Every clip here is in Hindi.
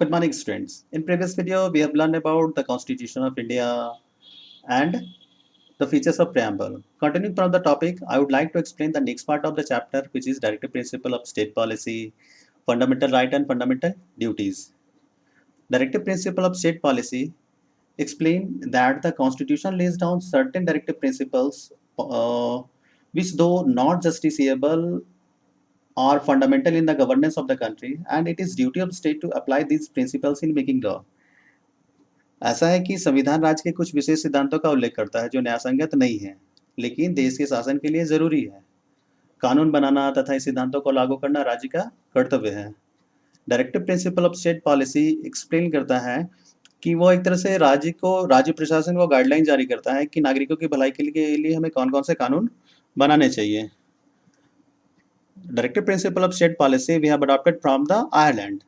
Good morning, students. In previous video, we have learned about the Constitution of India and the features of preamble. Continuing from the topic, I would like to explain the next part of the chapter, which is directive principle of state policy, fundamental right and fundamental duties. Directive principle of state policy explain that the Constitution lays down certain directive principles, which though not justiciable are fundamental in the governance of the country, and it is duty of state to apply these principles in making law. ऐसा है कि संविधान राज्य के कुछ विशेष सिद्धांतों का उल्लेख करता है जो न्यायसंगत नहीं है, लेकिन देश के शासन के लिए जरूरी है। कानून बनाना तथा इस सिद्धांतों को लागू करना राज्य का कर्तव्य है। Directive principle of state policy explain करता है कि वो एक तरह से राज्य प्रशासन को गाइडलाइन जारी करता है कि नागरिकों की भलाई के लिए हमें कौन कौन से कानून बनाने चाहिए। Directive principle of state policy we have adopted from the Ireland.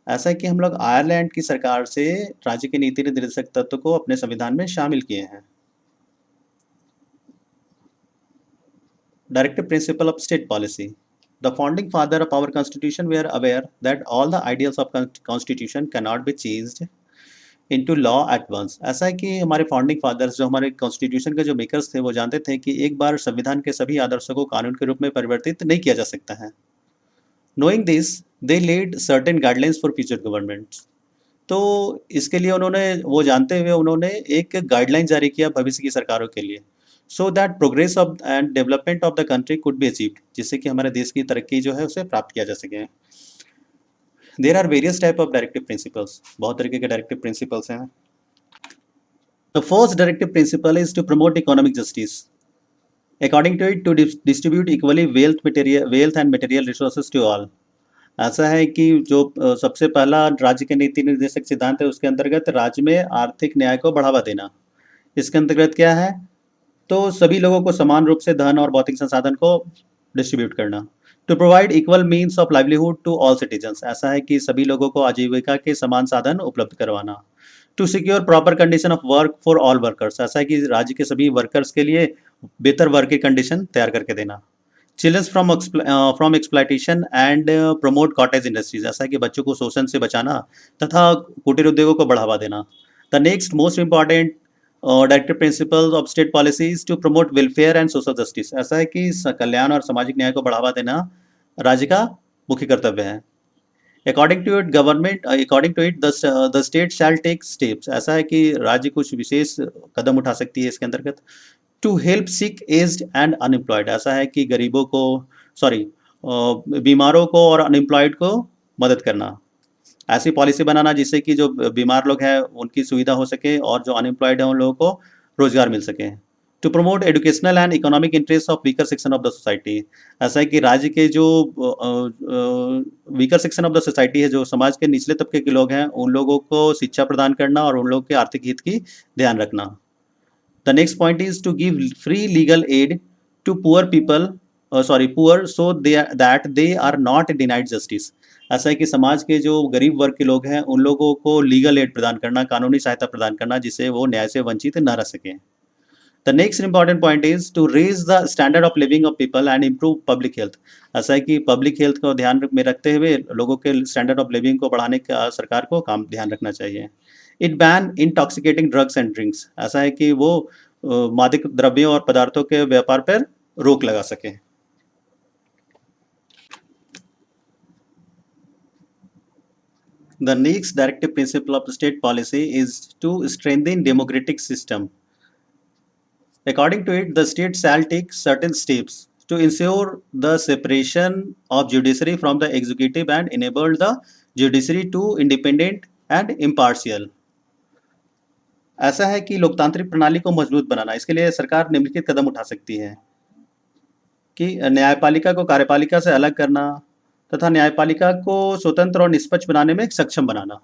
ऐसा है कि हम लोग आयरलैंड की सरकार से राज्य के नीति निर्देशक तत्व को अपने संविधान में शामिल किए हैं। Directive principle of state policy. The founding father of our constitution were aware that all the ideals of constitution cannot be changed into law at once. ऐसा है कि हमारे फाउंडिंग फादर्स जो हमारे कॉन्स्टिट्यूशन के जो मेकर्स थे वो जानते थे कि एक बार संविधान के सभी आदर्शों को कानून के रूप में परिवर्तित नहीं किया जा सकता है। Knowing this, they laid certain guidelines for future governments. तो इसके लिए उन्होंने वो जानते हुए उन्होंने एक गाइडलाइन जारी किया भविष्य की सरकारों के लिए, so that progress of and development of the country could be achieved, जिससे कि हमारे देश की तरक्की जो है उसे प्राप्त किया जा सके। There are various type of directive principles, बहुत तरीके के डायरेक्टिव प्रिंसिपल्स हैं। The first directive principle is to promote economic justice. According to it, to distribute equally wealth and material resources to all. ऐसा है कि जो सबसे पहला राज्य के नीति निर्देशक सिद्धांत है उसके अंतर्गत राज्य में आर्थिक न्याय को बढ़ावा देना। इसके अंतर्गत क्या है, तो सभी लोगों को समान रूप से धन और भौतिक संसाधन को डिस्ट्रीब्यूट करना। To provide equal means of livelihood to all citizens. ऐसा है कि सभी लोगों को आजीविका के समान साधन उपलब्ध करवाना। To secure proper condition of work for all workers. ऐसा है कि राज्य के सभी वर्कर्स के लिए बेहतर वर्क की कंडीशन तैयार करके देना। Childrens from exploitation and promote cottage industries. ऐसा है कि बच्चों को शोषण से बचाना तथा कुटीर उद्योगों को बढ़ावा देना। The next most important directive principle of state policies to promote welfare and social justice. ऐसा है कि कल्याण और सामाजिक न्याय को बढ़ावा देना राज्य का मुख्य कर्तव्य है। According to it the state shall take steps. ऐसा है कि राज्य कुछ विशेष कदम उठा सकती है इसके अंतर्गत। To help sick, aged and unemployed. ऐसा है कि गरीबों को बीमारों को और अनएम्प्लॉयड को मदद करना। ऐसी पॉलिसी बनाना जिससे कि जो बीमार लोग हैं उनकी सुविधा हो सके और जो अनएम्प्लॉयड हैं उन लोगों को रोजगार मिल सके। To promote educational and economic interest of weaker section of the society. ऐसा है कि राज्य के जो weaker section of the society है, जो समाज के निचले तबके के लोग हैं, उन लोगों को शिक्षा प्रदान करना और उन लोगों के आर्थिक हित की ध्यान रखना। The next point is to give free legal aid to poor people, poor, so that they are not denied justice. ऐसा है कि समाज के जो गरीब वर्ग के लोग हैं उन लोगों को लीगल एड प्रदान करना, कानूनी सहायता प्रदान करना, जिससे वो न्याय से वंचित न रह सकें। The next important point is to raise the standard of living of people and improve public health. ऐसा है कि पब्लिक हेल्थ को ध्यान में रखते हुए लोगों के स्टैंडर्ड ऑफ लिविंग को बढ़ाने का सरकार को काम ध्यान रखना चाहिए। It ban intoxicating drugs and drinks. ऐसा है कि वो मादक द्रव्यों और पदार्थों के व्यापार पर रोक लगा सके। The next directive principle of state policy is to strengthen democratic system. According to it, the state shall take certain steps to ensure the separation of judiciary from the executive and enable the judiciary to independent and impartial. ऐसा है कि लोकतांत्रिक प्रणाली को मजबूत बनाना, इसके लिए सरकार निम्नलिखित कदम उठा सकती है कि न्यायपालिका को कार्यपालिका से अलग करना तथा न्यायपालिका को स्वतंत्र और निष्पक्ष बनाने में सक्षम बनाना।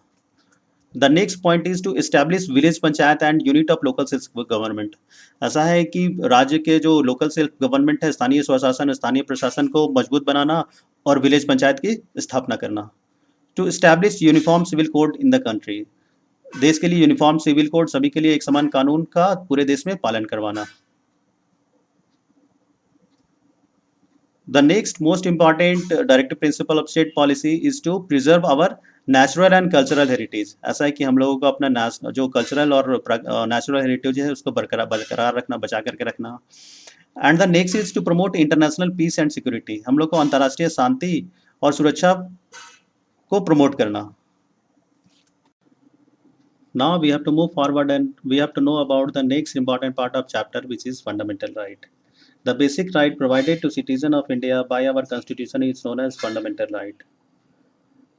The next point is to establish village panchayat and unit of local self government. ऐसा है कि राज्य के जो लोकल सेल्फ गवर्नमेंट है, स्थानीय स्वशासन, स्थानीय प्रशासन को मजबूत बनाना और विलेज पंचायत की स्थापना करना। To establish uniform civil code in the country. देश के लिए यूनिफॉर्म सिविल कोड, सभी के लिए एक समान कानून का पूरे देश में पालन करवाना। The next most important directive principle of state policy is to preserve our natural and cultural heritage, ऐसा है कि हम लोगों को अपना जो कल्चरल और नेचुरल हेरिटेज है उसको बरकरार बरकरार रखना, बचा करके रखना। And the next is to promote international peace and security, हम लोग को अंतर्राष्ट्रीय शांति और सुरक्षा को प्रमोट करना। Now we have to move forward and we have to know about the next important part of chapter, which is fundamental right. The basic right provided to citizen of India by our constitution is known as fundamental right.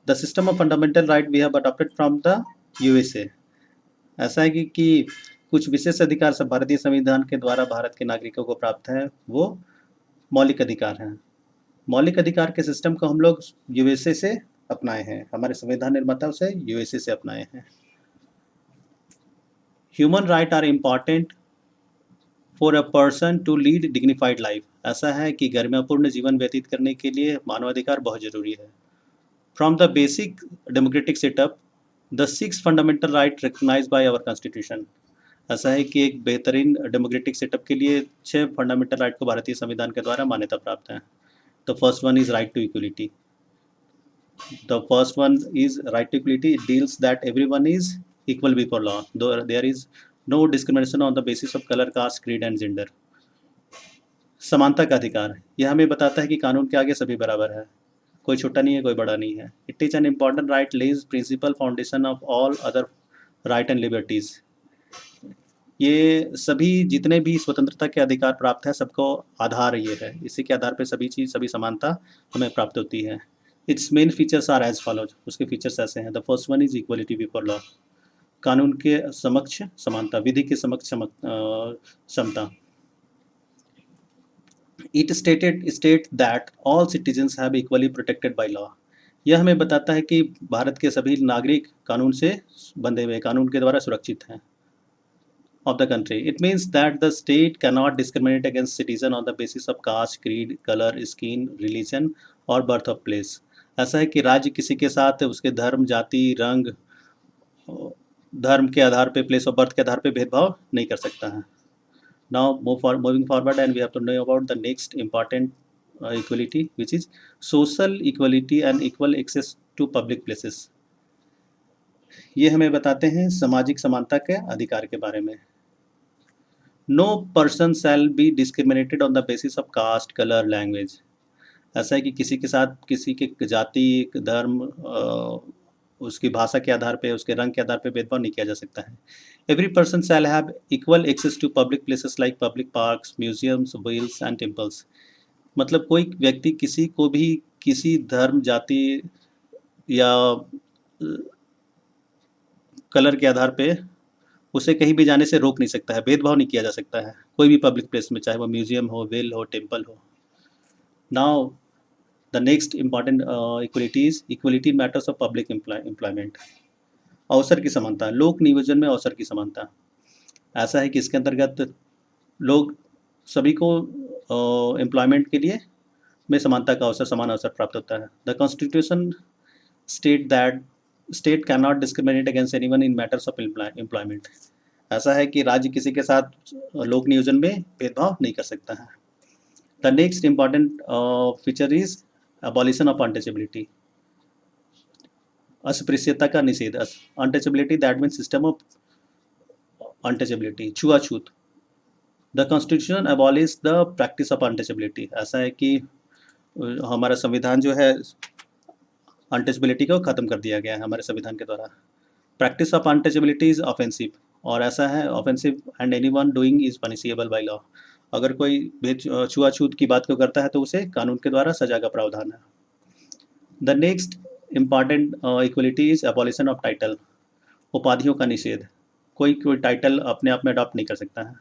The system of fundamental right we have adopted from the USA. ऐसा है कि कुछ विशेष अधिकार सब भारतीय संविधान के द्वारा भारत के नागरिकों को प्राप्त है, वो मौलिक अधिकार हैं। मौलिक अधिकार के सिस्टम को हम लोग यूएसए से अपनाए हैं, हमारे संविधान निर्माताओं से यूएसए से अपनाए हैं। Human right are important for a person to lead dignified life, ऐसा है कि गरिमापूर्ण जीवन व्यतीत करने के लिए मानवाधिकार बहुत जरूरी है। From the basic democratic setup the 6 fundamental right recognize by our constitution, ऐसा है कि एक बेहतरीन डेमोक्रेटिक सेटअप के लिए 6 फंडामेंटल राइट को भारतीय संविधान के द्वारा मान्यता प्राप्त है। The first one is right to equality. The first one is right to equality. It deals that everyone is equal before law, though there is no discrimination on the basis of color, caste, creed and gender. समानता का अधिकार, यह हमें बताता है कि कानून के आगे सभी बराबर है, कोई छोटा नहीं है, कोई बड़ा नहीं है। It is an important right, lays principle foundation of all other right and liberties. ये सभी जितने भी स्वतंत्रता के अधिकार प्राप्त है सबको आधार ये है, इसी के आधार पर सभी चीज़, सभी समानता हमें प्राप्त होती है। It's main features are as follows, उसके फीचर्स ऐसे हैं। The first one is equality before law, कानून के समक्ष समानता, विधि के समक्ष समता। It state that all citizens have equally protected by law, यह हमें बताता है कि भारत के सभी नागरिक कानून से बंधे हुए, कानून के द्वारा सुरक्षित हैं of the country. It means that the state cannot discriminate against citizen on the basis of caste, creed, color, skin, religion or birth of place. ऐसा है कि राज्य किसी के साथ उसके धर्म, जाति, रंग, धर्म के आधार पे, प्लेस ऑफ बर्थ के आधार पे भेदभाव नहीं कर सकता है। Now moving forward and we have to know about the next important equality, which is social equality and equal access to public places. ये हमें बताते हैं सामाजिक समानता के अधिकार के बारे में। No person shall be discriminated on the basis of caste, colour, language, ऐसा है कि किसी के साथ किसी के जाति, धर्म, उसकी भाषा के आधार पे, उसके रंग के आधार पे भेदभाव नहीं किया जा सकता है। Every person shall have equal access to public places like public parks, museums, wells and temples, मतलब कोई व्यक्ति किसी को भी किसी धर्म, जाति या कलर के आधार पे उसे कहीं भी जाने से रोक नहीं सकता है, भेदभाव नहीं किया जा सकता है कोई भी पब्लिक प्लेस में, चाहे वो म्यूजियम हो, वेल हो, टेम्पल हो। Now the next important equality is equality in matters of public employment, अवसर की समानता, लोक नियोजन में अवसर की समानता। ऐसा है कि इसके अंतर्गत लोग सभी को एम्प्लॉयमेंट के लिए में समानता का अवसर, समान अवसर प्राप्त होता है। The constitution state that state can not discriminate against anyone in matters of employment, ऐसा है कि राज्य किसी के साथ लोक नियोजन में भेदभाव नहीं कर सकता है। The next important feature is abolition of untouchability, अस्पृश्यता का निषेध। Untouchability that means system of untouchability, छुआछूत। The constitution abolish the practice of untouchability, ऐसा है कि हमारा संविधान जो है अनटचेबिलिटी को ख़त्म कर दिया गया है हमारे संविधान के द्वारा। Practice of untouchability is offensive, और ऐसा है offensive and anyone doing is punishable by law, अगर कोई छुआछूत की बात को करता है तो उसे कानून के द्वारा सजा का प्रावधान है। The next important equality is abolition of title, उपाधियों का निषेध, कोई टाइटल अपने आप में अडॉप्ट नहीं कर सकता है।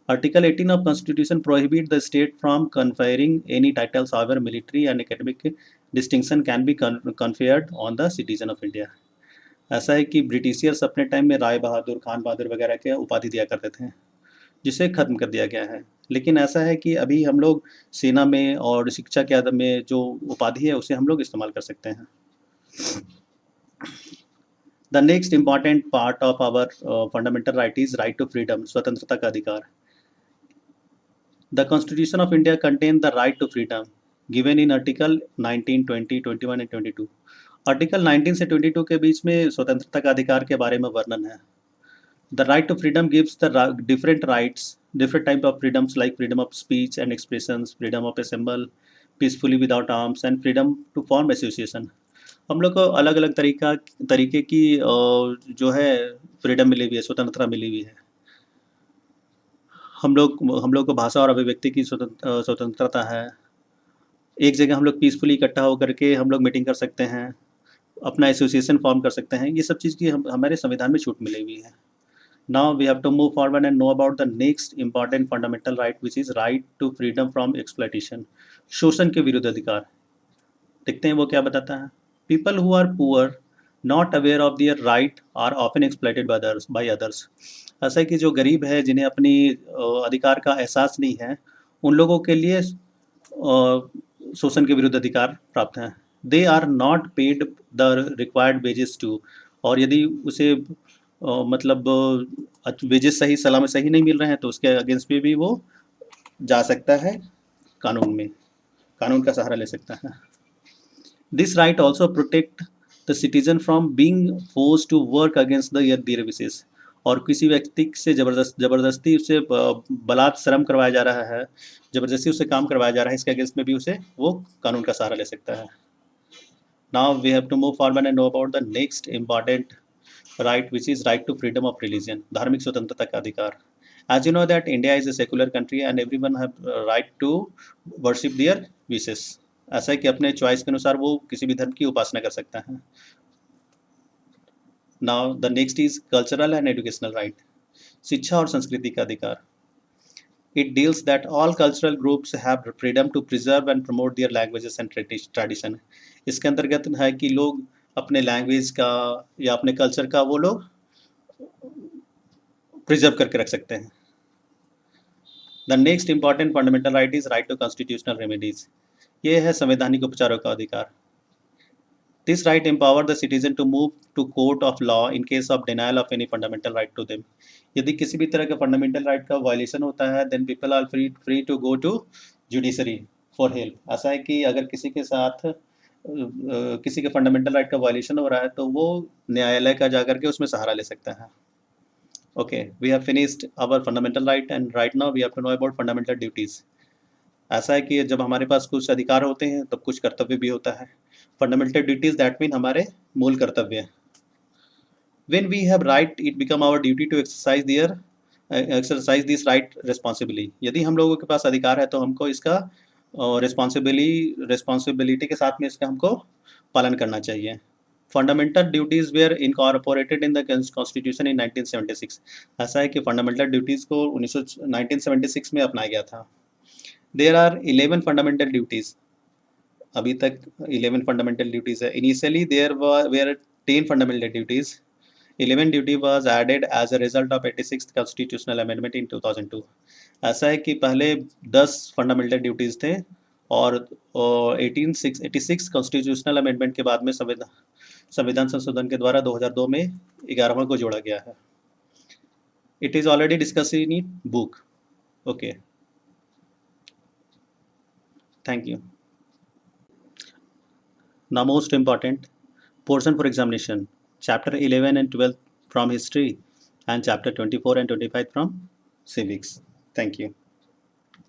Article 18 of Constitution prohibit the state from conferring any titles, however military and academic distinction can be conferred on the citizen of India। ऐसा है कि ब्रिटिशियर्स अपने टाइम में राय बहादुर, खान बहादुर वगैरह के उपाधि दिया करते थे, जिसे ख़त्म कर दिया गया है। लेकिन ऐसा है कि अभी हम लोग सेना में और शिक्षा के आदम में जो उपाधि है उसे हम लोग इस्तेमाल कर सकते हैं। The next important part of our fundamental right is right to freedom, स्वतंत्रता का अधिकार। The Constitution of India contains the right to freedom given in Article 19, 20, 21 and 22। Article 19 से 22 के बीच में स्वतंत्रता का अधिकार के बारे में वर्णन है। The right to freedom gives the different rights, different type of freedoms like freedom of speech and expressions, freedom of assemble peacefully without arms and freedom to form association। हम लोग को अलग अलग तरीके की जो है फ्रीडम मिली हुई है, स्वतंत्रता मिली हुई है। हम लोग को भाषा और अभिव्यक्ति की स्वतंत्रता है। एक जगह हम लोग पीसफुली इकट्ठा होकर के हम लोग मीटिंग कर सकते हैं, अपना एसोसिएशन फॉर्म कर सकते हैं। ये सब चीज़ की हमारे संविधान में छूट मिली हुई है। Now we have to move forward and know about the next important fundamental right, which is right to freedom from exploitation। शोषण के विरुद्ध अधिकार। देखते हैं वो क्या बताता है। People who are poor, not aware of their right, are often exploited by others। ऐसा है कि जो गरीब है, जिन्हें अपनी अधिकार का एहसास नहीं है, उन लोगों के लिए शोषण के विरुद्ध अधिकार प्राप्त हैं। They are not paid the required wages to। और यदि उसे मतलब वेजेस सही नहीं मिल रहे हैं तो उसके अगेंस्ट में भी वो जा सकता है, कानून का सहारा ले सकता है। This right also protect the citizen from being force to work against their wishes. और किसी व्यक्ति से जबरदस्ती उसे बलात् श्रम करवाया जा रहा है, जबरदस्ती उसे काम करवाया जा रहा है, इसके अगेंस्ट में भी उसे वो कानून का सहारा ले सकता है। Now we have to move forward and know about the next important right, which is right to freedom of religion, धार्मिक स्वतंत्रता का अधिकार। As you know that India is a secular country and everyone have right to worship their wishes। ऐसा है कि अपने चॉइस के अनुसार वो किसी भी धर्म की उपासना कर सकता है। Now the next is cultural and educational right, शिक्षा और संस्कृति का अधिकार। It deals that all cultural groups have freedom to preserve and promote their languages and tradition। इसके अंतर्गत है कि लोग अपने लैंग्वेज का या अपने कल्चर का वो लोग प्रिजर्व करके रख सकते हैं। The next important fundamental right is right to constitutional remedies. ये है संवैधानिक उपचारों का अधिकार। This right empower the citizen to move to court of law in case of denial of any fundamental right to them. यदि किसी भी तरह का फंडामेंटल राइट का वायलेशन होता है, then people are free to go to judiciary for help. ऐसा है कि अगर किसी के साथ किसी के फंडामेंटल राइट का वायलेशन हो रहा है तो वो न्यायालय का जाकर के उसमें सहारा ले सकता है। Okay, we have finished our fundamental right and right now we have to know about fundamental duties. ऐसा है कि जब हमारे पास कुछ अधिकार होते हैं तब कुछ कर्तव्य भी होता है। फंडामेंटल ड्यूटीज़ दैट मीन हमारे मूल कर्तव्य। When we have right it become our duty to exercise this right responsibly. यदि हम लोगों के पास अधिकार है तो हमको इसका रिस्पॉन्सिबिलिटी के साथ में इसका हमको पालन करना चाहिए। Fundamental duties were incorporated in the constitution in 1976। ऐसा है कि फंडामेंटल ड्यूटीज़ को 1976 में अपनाया गया था। There are 11 fundamental duties. अभी तक 11 फंडामेंटल ड्यूटीज़ है। Initially there were 10 fundamental duties. 11 duty was added as a result of 86th constitutional amendment in 2002। ऐसा है कि पहले 10 फंडामेंटल ड्यूटीज़ थे और 86 कॉन्स्टिट्यूशनल अमेंडमेंट के बाद में संविधान संशोधन के द्वारा 2002 में 11वां को जोड़ा गया है। It is already discuss in book. Okay, thank you. Now most important portion for examination, chapter 11 and 12 from history and chapter 24 and 25 from civics। Thank you।